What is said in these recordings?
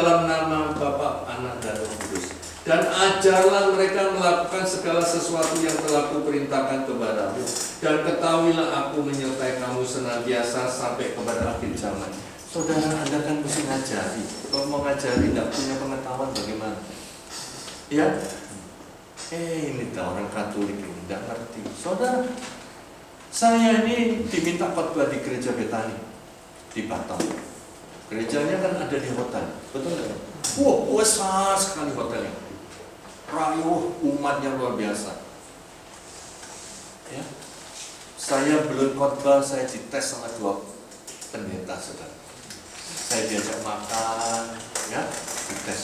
dalam nama Bapa, Anak, dan Roh Kudus. Dan ajarlah mereka melakukan segala sesuatu yang telah kuperintahkan kepadamu. Dan ketahuilah aku menyertai kamu senantiasa sampai kepada akhir zaman. Saudara, Anda kan mesti ngajari. Kalau mau ngajari tidak punya pengetahuan bagaimana? Ya? Ini orang Katolik ini tidak ngerti. Saudara, saya ini diminta khotbah di gereja Betani di Batam. Gerejanya kan ada di hotel, betul nggak? Besar sekali hotelnya. Rayuh, umatnya luar biasa. Ya, saya belum khotbah, saya dites sama 2 pendeta, saudara. Saya diajak makan, ya, dites.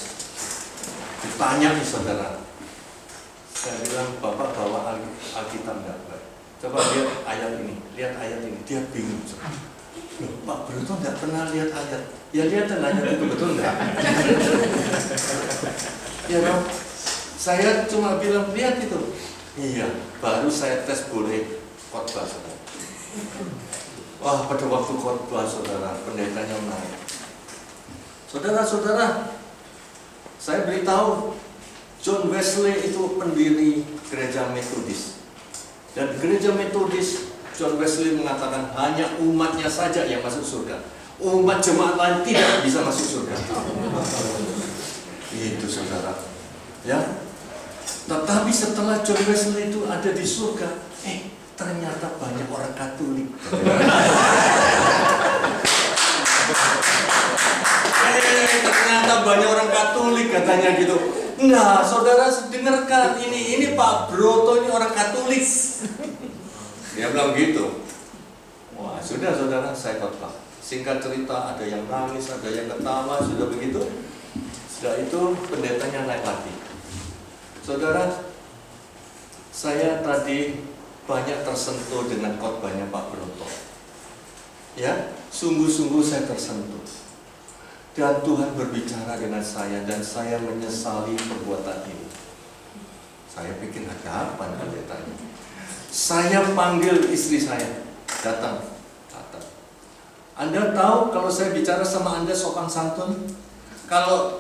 Ditanya nih saudara, saya bilang Bapak bawa Alkitab nggak? Coba lihat ayat ini, dia bingung. Loh, Pak Broto nggak pernah lihat ayat. Ya lihat ayat itu betul nggak? Ya kan? Saya cuma bilang lihat itu. Iya, baru saya tes boleh khotbah saudara. Wah, pada waktu khotbah saudara, pendetanya naik. Saudara-saudara, saya beritahu John Wesley itu pendiri gereja Metodis. Dan gereja Metodis, John Wesley mengatakan hanya umatnya saja yang masuk surga. Umat jemaat lain tidak bisa masuk surga. Itu saudara. Ya. Tetapi setelah John Wesley itu ada di surga, ternyata banyak orang Katolik. Ternyata banyak orang Katolik katanya gitu. Nah, saudara dengarkan ini Pak Broto ini orang Katolik. Dia bilang gitu. Wah, sudah saudara, saya khotbah. Singkat cerita, ada yang nangis, ada yang ketawa, sudah begitu. Sudah itu pendetanya naik lagi. Saudara, saya tadi banyak tersentuh dengan khotbahnya Pak Broto. Ya, sungguh-sungguh saya tersentuh. Dan Tuhan berbicara dengan saya dan saya menyesali perbuatan ini. Saya pikir ada apa pendetanya? Saya panggil istri saya, datang. Anda tahu kalau saya bicara sama Anda sopan santun? Kalau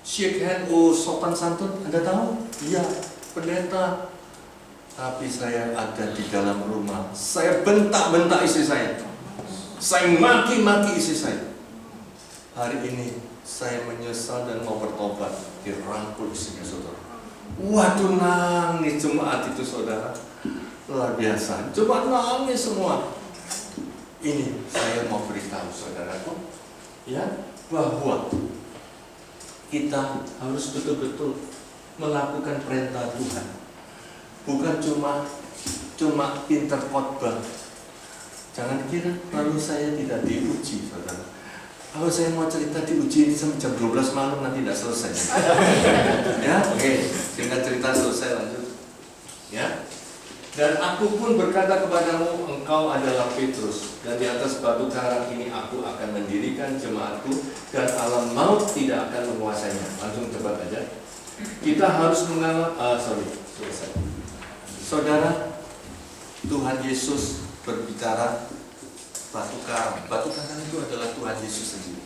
shake hand, sopan santun, Anda tahu? Iya, pendeta. Tapi saya ada di dalam rumah, saya bentak-bentak istri saya. Saya maki-maki istri saya. Hari ini saya menyesal dan mau bertobat. Dirangkul istrinya saudara. Waduh, nangis jemaat itu saudara. Luar biasa, jemaat nangis semua. Ini saya mau beritahu saudaraku, ya, bahwa kita harus betul-betul melakukan perintah Tuhan. Bukan cuma pintar khotbah. Jangan kira lalu saya tidak diuji, saudara. Kalau saya mau cerita diuji ini sampai jam 12 malam nanti tidak selesai. Ya, oke. Singkat cerita selesai, lanjut. Ya. Dan aku pun berkata kepadamu, engkau adalah Petrus, dan di atas batu karang ini aku akan mendirikan jemaatku, dan alam maut tidak akan menguasainya. Langsung cepat aja. Kita harus selesai. Saudara, Tuhan Yesus berbicara batu karang. Batu karang itu adalah Tuhan Yesus sendiri.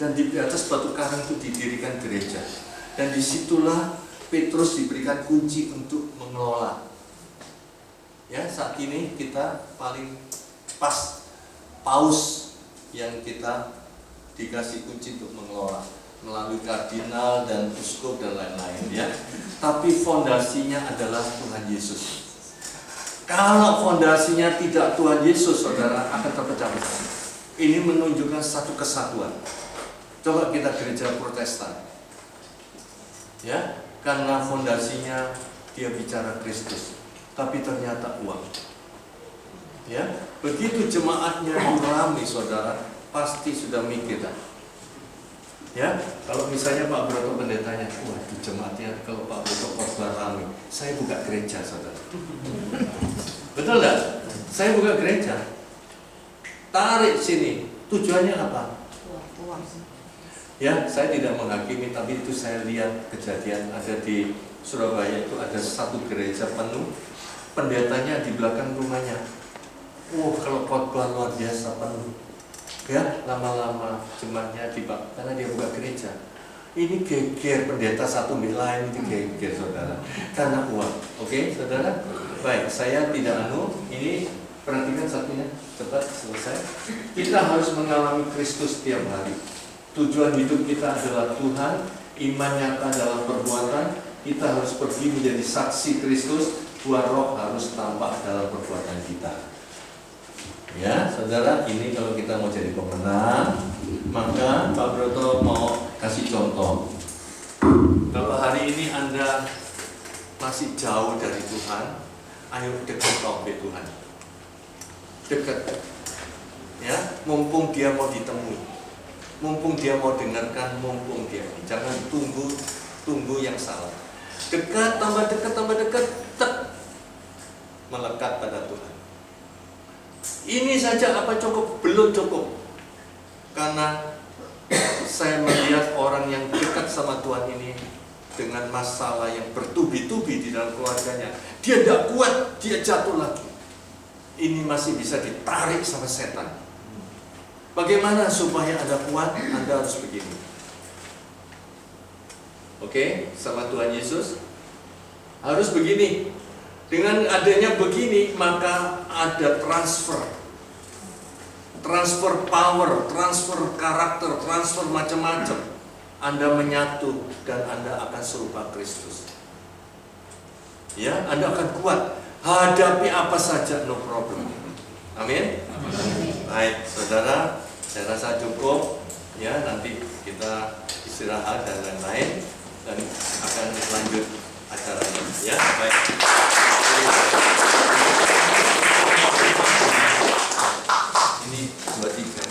Dan di atas batu karang itu didirikan gereja. Dan disitulah Petrus diberikan kunci untuk mengelola. Ya, saat ini kita paling pas paus yang kita dikasih kunci untuk mengelola melalui kardinal dan uskup dan lain-lain, ya. Tapi fondasinya adalah Tuhan Yesus. Kalau fondasinya tidak Tuhan Yesus, saudara, akan terpecah-pecah. Ini menunjukkan satu kesatuan. Coba kita gereja Protestan, ya, karena fondasinya dia bicara Kristus, tapi ternyata uang. Ya, begitu jemaatnya ramai, saudara, pasti sudah mikir. Ya, kalau misalnya Pak Broto pendetanya, waduh jemaatnya kalau Pak Broto khotbah ramai, saya buka gereja, saudara. Betul enggak? Saya buka gereja. Tarik sini. Tujuannya apa? Ya, saya tidak menghakimi, tapi itu saya lihat kejadian ada di Surabaya itu ada satu gereja penuh, pendetanya di belakang rumahnya. Kalau khotbah luar biasa penuh. Ya, lama-lama jemaatnya dibak karena dia buka gereja. Ini geger pendeta satu lain itu geger saudara, karena uang. Oke, saudara. Baik, saya tidak ini perhatikan satunya cepat selesai. Kita harus mengalami Kristus tiap hari. Tujuan hidup kita adalah Tuhan, iman nyata dalam perbuatan. Kita harus pergi menjadi saksi Kristus. Buah Roh harus tampak dalam perbuatan kita. Ya, saudara, ini kalau kita mau jadi pemenang, maka Pak Broto mau kasih contoh. Kalau hari ini Anda masih jauh dari Tuhan, ayo dekat oleh Tuhan. Dekat. Ya, mumpung dia mau ditemui. Mumpung dia mau dengarkan, mumpung dia. Jangan tunggu yang salah. Dekat, tambah dekat, melekat pada Tuhan. Ini saja apa cukup? Belum cukup. Karena saya melihat orang yang dekat sama Tuhan ini dengan masalah yang bertubi-tubi di dalam keluarganya. Dia tidak kuat, dia jatuh lagi. Ini masih bisa ditarik sama setan. Bagaimana supaya Anda kuat? Anda harus begini. Oke, sama Tuhan Yesus harus begini. Dengan adanya begini, maka ada transfer power, transfer karakter, transfer macam-macam. Anda menyatu dan Anda akan serupa Kristus. Ya, Anda akan kuat. Hadapi apa saja, no problem. Amin. Baik, saudara, saya rasa cukup. Ya, nanti kita istirahat dan lain-lain dan akan lanjut acaranya. Ya, baik. Ini 23.